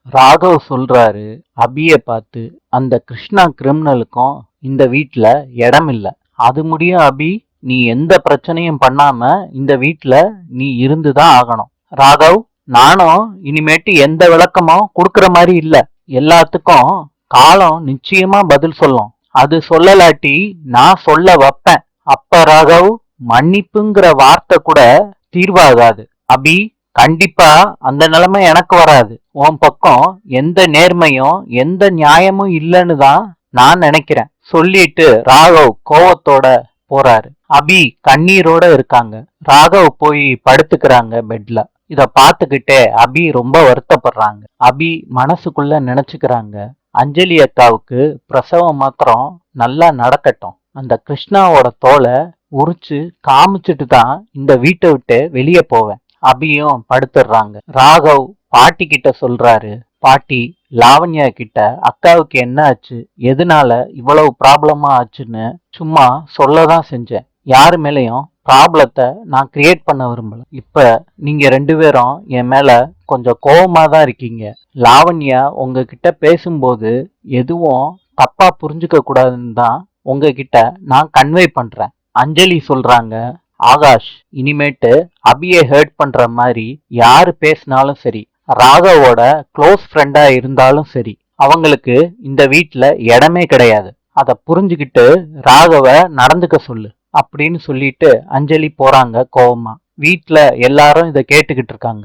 ராகவ் சொல்றாரு அபிய பார்த்து, அந்த கிருஷ்ணா கிரிமினலுக்கும் இந்த வீட்ல இடம் இல்ல. அது முடியும் அபி, நீ எந்த பிரச்சனையும் பண்ணாம இந்த வீட்ல நீ இருந்துதான் ஆகணும். ராகவ், நானும் இனிமேட்டு எந்த விளக்கமும் கொடுக்கற மாதிரி இல்ல. எல்லாத்துக்கும் காலம் நிச்சயமா பதில் சொல்லும். அது சொல்லலாட்டி நான் சொல்ல வைப்பேன். அப்ப ராகவ், மன்னிப்புங்கிற வார்த்தை கூட தீர்வாகாது. அபி, கண்டிப்பா அந்த நிலைமை எனக்கு வராது. உன் பக்கம் எந்த நேர்மையும் எந்த நியாயமும் இல்லைன்னு தான் நான் நினைக்கிறேன் சொல்லிட்டு ராகவ் கோவத்தோட போறாரு. அபி கண்ணீரோட இருக்காங்க. ராகவ் போய் படுத்துக்கிறாங்க பெட்ல. இத பாத்துக்கிட்டே அபி ரொம்ப வருத்தப்படுறாங்க. அபி மனசுக்குள்ள நினைச்சுக்கிறாங்க, அஞ்சலி அக்காவுக்கு பிரசவம் மாத்திரம் நல்லா நடக்கட்டும். அந்த கிருஷ்ணாவோட தோலை உரிச்சு காமிச்சிட்டு தான் இந்த வீட்டை விட்டு வெளியே போவேன். அபியும் படுத்துடுறாங்க. ராகவ் பாட்டி கிட்ட சொல்றாரு, பாட்டி, லாவண்யா கிட்ட அக்காவுக்கு என்ன ஆச்சு, எதனால இவ்வளவு ப்ராப்ளமா ஆச்சுன்னு சும்மா சொல்லதான் செஞ்சேன். யாரு மேலையும் ப்ராப்ளத்தை நான் கிரியேட் பண்ண விரும்பல. இப்ப நீங்க 2 பேரும் என் மேல கொஞ்சம் கோவமா தான் இருக்கீங்க. லாவண்யா உங்ககிட்ட பேசும்போது எதுவும் தப்பா புரிஞ்சுக்க கூடாதுன்னு தான் உங்ககிட்ட நான் கன்வே பண்றேன். அஞ்சலி சொல்றாங்க, ஆகாஷ், இனிமேட்டு அபியை ஹர்ட் பண்ற மாதிரி யாரு பேசினாலும் சரி, ராகவோட க்ளோஸ் ஃப்ரெண்டா இருந்தாலும் சரி, அவங்களுக்கு இந்த வீட்ல இடமே கிடையாது. அத புரிஞ்சுக்கிட்டு ராகவ நடந்துக்க சொல்லு அப்படின்னு சொல்லிட்டு அஞ்சலி போறாங்க கோவமா. வீட்ல எல்லாரும் இத கேட்டுக்கிட்டு இருக்காங்க.